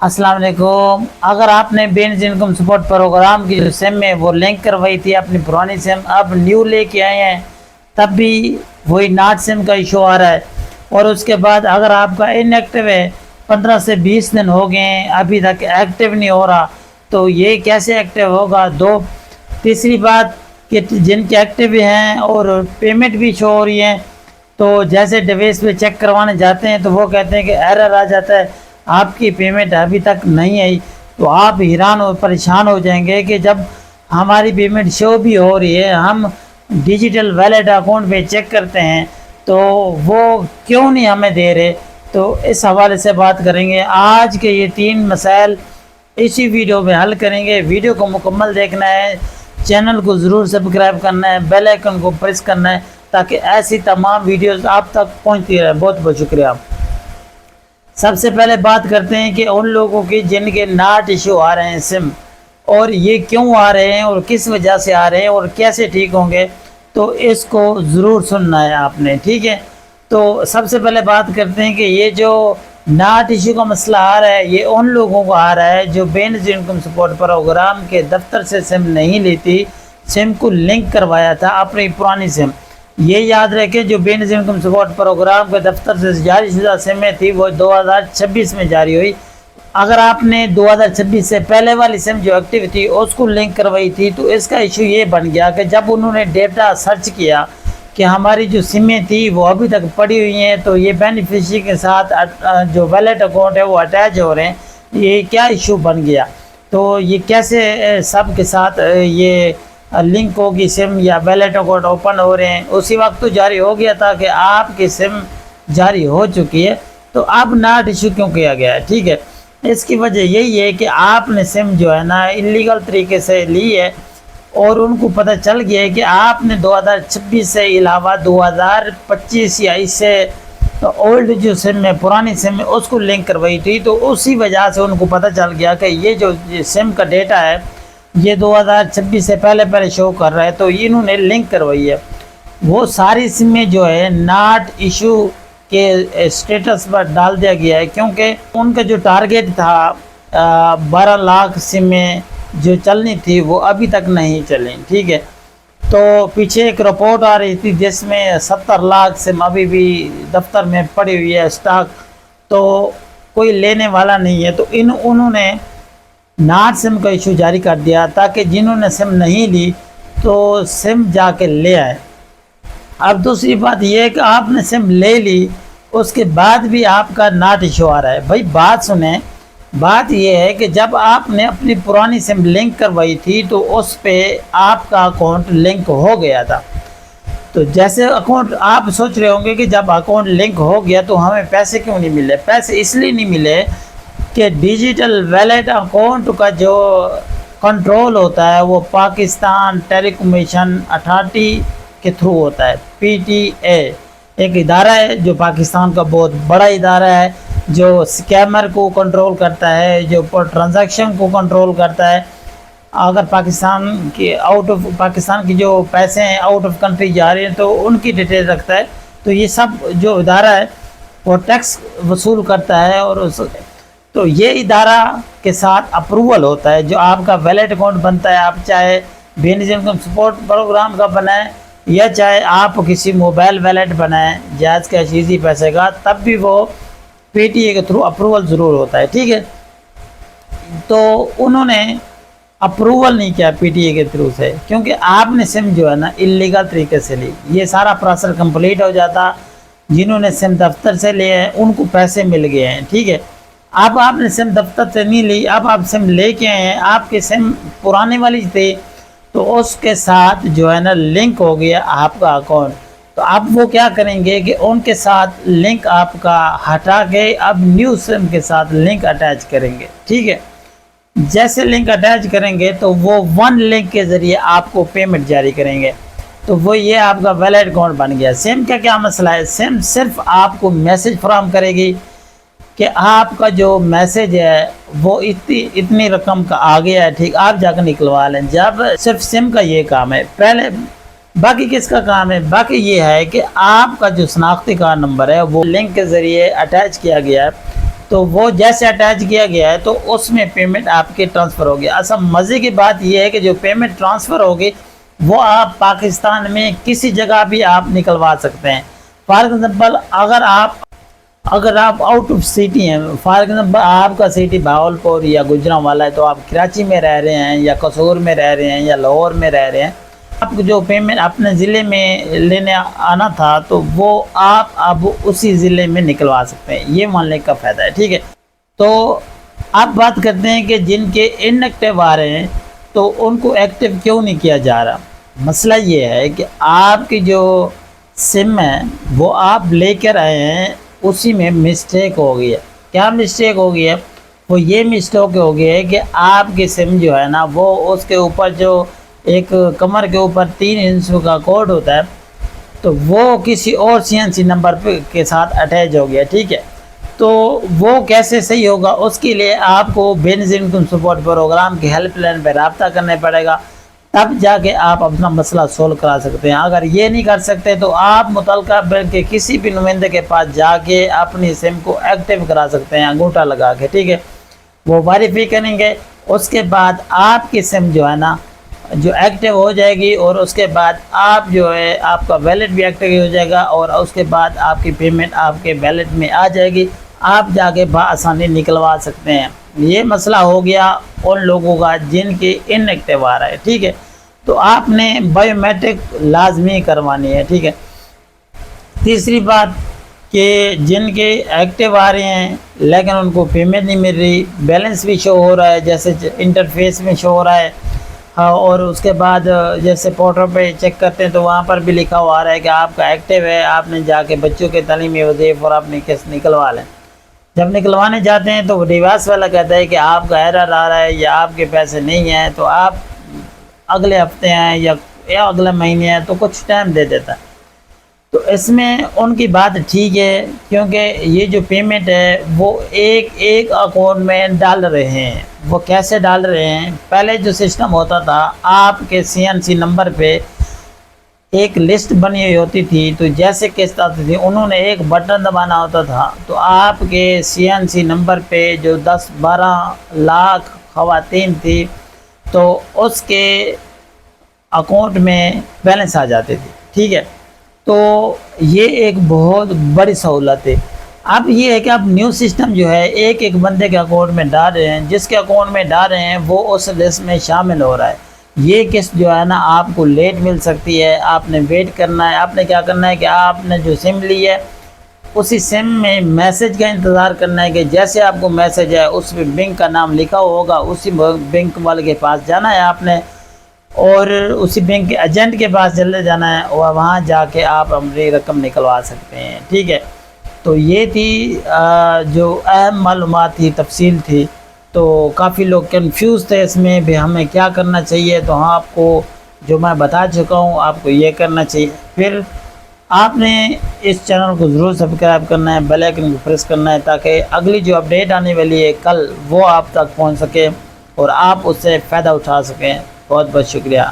अस्सलाम वालेकुम। अगर आपने बेनिस इनकम सपोर्ट प्रोग्राम की जो सिम है वो लिंक करवाई थी अपनी पुरानी सिम, अब न्यू लेके आए हैं, तब भी वही नॉट सिम का इशू आ रहा है। और उसके बाद अगर आपका इनएक्टिव है, 15 से 20 दिन हो गए हैं, अभी तक एक्टिव नहीं हो रहा, तो ये कैसे एक्टिव होगा? तीसरी बात कि जिनके एक्टिव हैं और पेमेंट भी शो हो रही है, तो जैसे डिवाइस पे चेक करवाने जाते हैं तो वो कहते हैं कि एरर आ जाता है, आपकी पेमेंट अभी तक नहीं आई। तो आप हैरान और परेशान हो जाएंगे कि जब हमारी पेमेंट शो भी हो रही है, हम डिजिटल वैलेट अकाउंट पे चेक करते हैं तो वो क्यों नहीं हमें दे रहे। तो इस हवाले से बात करेंगे। आज के ये 3 मसाइल इसी वीडियो में हल करेंगे। वीडियो को मुकम्मल देखना है, चैनल को ज़रूर सब्सक्राइब करना है, बेल आइकन को प्रेस करना है ताकि ऐसी तमाम वीडियोस आप तक पहुंचती रहे। बहुत बहुत शुक्रिया। सबसे पहले बात करते हैं कि उन लोगों की जिनके नॉट इशू आ रहे हैं सिम, और ये क्यों आ रहे हैं और किस वजह से आ रहे हैं और कैसे ठीक होंगे, तो इसको ज़रूर सुनना है आपने, ठीक है। तो सबसे पहले बात करते हैं कि ये जो नॉट इशू का मसला आ रहा है, ये उन लोगों को आ रहा है जो बेनिस इनकम सपोर्ट प्रोग्राम के दफ्तर से सिम नहीं लेती, सिम को लिंक करवाया था अपनी पुरानी सिम। ये याद रखें, जो बेनिस इनकम सपोर्ट प्रोग्राम के दफ्तर से जारी शुदा सिमें थी वो 2026 में जारी हुई। अगर आपने 2026 से पहले वाली सिम जो एक्टिव थी उसको लिंक करवाई थी, तो इसका इशू ये बन गया कि जब उन्होंने डेटा सर्च किया कि हमारी जो सिमें थी वो अभी तक पड़ी हुई हैं, तो ये बेनिफिशियरी के साथ जो वैलेट अकाउंट है वो अटैच हो रहे हैं, ये क्या इशू बन गया। तो ये कैसे सब के साथ ये लिंक होगी सिम या वैलेट अकाउंट ओपन हो रहे हैं। उसी वक्त तो जारी हो गया था कि आपकी सिम जारी हो चुकी है, तो अब नॉट इशू क्यों किया गया है, ठीक है। इसकी वजह यही है कि आपने सिम जो है ना इलीगल तरीके से ली है, और उनको पता चल गया है कि आपने 2026 से अलावा 2025 या इससे ओल्ड जो सिम है, पुरानी सिम है, उसको लिंक करवाई थी। तो उसी वजह से उनको पता चल गया कि ये जो सिम का डेटा है ये 2026 से पहले शो कर रहा है, तो इन्होंने लिंक करवाई है। वो सारी सिमें जो है नॉट इशू के स्टेटस पर डाल दिया गया है, क्योंकि उनका जो टारगेट था 12 लाख सिमें जो चलनी थी वो अभी तक नहीं चली, ठीक है। तो पीछे एक रिपोर्ट आ रही थी जिसमें 70 लाख सिम अभी भी दफ्तर में पड़ी हुई है स्टॉक, तो कोई लेने वाला नहीं है। तो उन्होंने नॉट सिम का इशू जारी कर दिया ताकि जिन्होंने सिम नहीं ली तो सिम जाके ले आए। अब दूसरी बात यह है कि आपने सिम ले ली, उसके बाद भी आपका नॉट इशू आ रहा है। भाई बात सुने, बात यह है कि जब आपने अपनी पुरानी सिम लिंक करवाई थी तो उस पे आपका अकाउंट लिंक हो गया था। तो जैसे अकाउंट, आप सोच रहे होंगे कि जब अकाउंट लिंक हो गया तो हमें पैसे क्यों नहीं मिले। पैसे इसलिए नहीं मिले कि डिजिटल वैलेट अकाउंट का जो कंट्रोल होता है वो पाकिस्तान टेलीकम्युनिकेशन अथॉरिटी के थ्रू होता है। पीटीए एक इदारा है जो पाकिस्तान का बहुत बड़ा इदारा है, जो स्कैमर को कंट्रोल करता है, जो ट्रांजैक्शन को कंट्रोल करता है। अगर पाकिस्तान की जो पैसे हैं आउट ऑफ कंट्री जा रहे हैं तो उनकी डिटेल रखता है। तो ये सब जो इदारा है वो टैक्स वसूल करता है, और तो ये इदारा के साथ अप्रूवल होता है। जो आपका वैलेट अकाउंट बनता है, आप चाहे बेनिस इनकम सपोर्ट प्रोग्राम का बनाएं या चाहे आप किसी मोबाइल वैलेट बनाएं जायज़ कैश इजी पैसे का, तब भी वो पीटीए के थ्रू अप्रूवल ज़रूर होता है, ठीक है। तो उन्होंने अप्रूवल नहीं किया पीटीए के थ्रू से, क्योंकि आपने सिम जो है ना इलीगल तरीके से ली। ये सारा प्रोसेस कंप्लीट हो जाता, जिन्होंने सिम दफ्तर से लिए हैं उनको पैसे मिल गए हैं, ठीक है। अब आपने सिम दफ्तर से नहीं ली, अब आप सिम लेके आए हैं, आपकी सिम पुराने वाली थी तो उसके साथ जो है ना लिंक हो गया आपका अकाउंट। तो आप वो क्या करेंगे कि उनके साथ लिंक आपका हटा के अब न्यू सिम के साथ लिंक अटैच करेंगे, ठीक है। जैसे लिंक अटैच करेंगे तो वो वन लिंक के ज़रिए आपको पेमेंट जारी करेंगे। तो वो ये आपका वैलेट अकाउंट बन गया। सिम का क्या मसला है, सिम सिर्फ आपको मैसेज फराहम करेगी कि आपका जो मैसेज है वो इतनी रकम का आ गया है, ठीक, आप जाकर निकलवा लें। जब सिर्फ सिम का ये काम है, पहले बाकी किसका काम है, बाकी ये है कि आपका जो शनाख्ती कार्ड नंबर है वो लिंक के ज़रिए अटैच किया गया है, تو وہ جیسے اٹیچ کیا گیا ہے تو اس میں پیمنٹ آپ کے ٹرانسفر ہو گیا۔ اصل مزے کی بات یہ ہے کہ جو پیمنٹ ٹرانسفر ہوگی وہ آپ پاکستان میں کسی جگہ بھی آپ نکلوا سکتے ہیں۔ فار ایگزامپل اگر آپ آؤٹ آف سٹی ہیں، فار ایگزامپل آپ کا سٹی بہاولپور یا گوجرانوالا ہے، تو آپ کراچی میں رہ رہے ہیں یا قصور میں رہ رہے ہیں یا لاہور میں رہ رہے ہیں، آپ کو جو پیمنٹ اپنے ضلع میں لینے آنا تھا تو وہ آپ اب اسی ضلع میں نکلوا سکتے ہیں۔ یہ ماننے کا فائدہ ہے، ٹھیک ہے۔ تو آپ بات کرتے ہیں کہ جن کے ان ایکٹیو آ رہے ہیں تو ان کو ایکٹیو کیوں نہیں کیا جا رہا؟ مسئلہ یہ ہے کہ آپ کی جو سم ہے وہ آپ لے کر آئے ہیں، اسی میں مسٹیک ہو گئی ہے۔ کیا مسٹیک ہو گئی ہے؟ وہ یہ مسٹیک ہو گئی ہے کہ آپ کی سم جو ہے نا، وہ اس کے اوپر جو ایک کمر کے اوپر 3 انچ کا کوڈ ہوتا ہے تو وہ کسی اور CNC نمبر کے ساتھ اٹیچ ہو گیا، ٹھیک ہے۔ تو وہ کیسے صحیح ہوگا؟ اس کے لیے آپ کو بینظیر انکم سپورٹ پروگرام کی ہیلپ لائن پہ رابطہ کرنا پڑے گا، تب جا کے آپ اپنا مسئلہ سولو کرا سکتے ہیں۔ اگر یہ نہیں کر سکتے تو آپ متعلقہ بینک کے کسی بھی نمائندے کے پاس جا کے اپنی سم کو ایکٹیو کرا سکتے ہیں انگوٹھا لگا کے، ٹھیک ہے۔ وہ ویریفائی کریں گے، اس کے بعد آپ کی سم جو ہے نا جو ایکٹیو ہو جائے گی، اور اس کے بعد آپ جو ہے آپ کا ویلٹ بھی ایکٹیو ہو جائے گا، اور اس کے بعد آپ کی پیمنٹ آپ کے ویلٹ میں آ جائے گی، آپ جا کے بآسانی نکلوا سکتے ہیں۔ یہ مسئلہ ہو گیا ان لوگوں کا جن کے ان ایکٹیو آ رہا ہے، ٹھیک ہے۔ تو آپ نے بایو میٹرک لازمی کروانی ہے، ٹھیک ہے۔ تیسری بات کہ جن کے ایکٹیو آ رہے ہیں لیکن ان کو پیمنٹ نہیں مل رہی، بیلنس بھی شو ہو رہا ہے جیسے انٹرفیس میں شو ہو رہا ہے، اور اس کے بعد جیسے پورٹل پہ چیک کرتے ہیں تو وہاں پر بھی لکھا ہوا آ رہا ہے کہ آپ کا ایکٹیو ہے، آپ نے جا کے بچوں کے تعلیمی وظیفے اور اپنی قسط نکلوا لیں۔ جب نکلوانے جاتے ہیں تو ڈیوائس والا کہتا ہے کہ آپ کا ایرر آ رہا ہے یا آپ کے پیسے نہیں ہیں، تو آپ اگلے ہفتے ہیں یا اگلے مہینے ہیں، تو کچھ ٹائم دے دیتا ہے۔ تو اس میں ان کی بات ٹھیک ہے، کیونکہ یہ جو پیمنٹ ہے وہ ایک اکاؤنٹ میں ڈال رہے ہیں۔ وہ کیسے ڈال رہے ہیں؟ پہلے جو سسٹم ہوتا تھا، آپ کے CNC نمبر پہ ایک لسٹ بنی ہوئی ہوتی تھی، تو جیسے قسط آتی تھی انہوں نے ایک بٹن دبانا ہوتا تھا، تو آپ کے CNC نمبر پہ جو 10-12 لاکھ خواتین تھی تو اس کے اکاؤنٹ میں بیلنس آ جاتے تھے، ٹھیک ہے۔ تو یہ ایک بہت بڑی سہولت ہے۔ اب یہ ہے کہ اب نیو سسٹم جو ہے ایک بندے کے اکاؤنٹ میں ڈال رہے ہیں، جس کے اکاؤنٹ میں ڈال رہے ہیں وہ اس لسٹ میں شامل ہو رہا ہے۔ یہ قسط جو ہے نا آپ کو لیٹ مل سکتی ہے، آپ نے ویٹ کرنا ہے۔ آپ نے کیا کرنا ہے کہ آپ نے جو سم لی ہے اسی سم میں میسج کا انتظار کرنا ہے کہ جیسے آپ کو میسج ہے اس میں بینک کا نام لکھا ہوگا، اسی بینک والے کے پاس جانا ہے آپ نے، اور اسی بینک کے ایجنٹ کے پاس چلے جانا ہے، اور وہاں جا کے آپ اپنی رقم نکلوا سکتے ہیں، ٹھیک ہے۔ تو یہ تھی جو اہم معلومات تھی، تفصیل تھی۔ تو کافی لوگ کنفیوز تھے اس میں بھی ہمیں کیا کرنا چاہیے، تو ہاں آپ کو جو میں بتا چکا ہوں آپ کو یہ کرنا چاہیے۔ پھر آپ نے اس چینل کو ضرور سبسکرائب کرنا ہے، بیل آئکن کو پریس کرنا ہے تاکہ اگلی جو اپڈیٹ آنے والی ہے کل وہ آپ تک پہنچ سکے اور آپ اس سے فائدہ اٹھا سکیں۔ بہت بہت شکریہ۔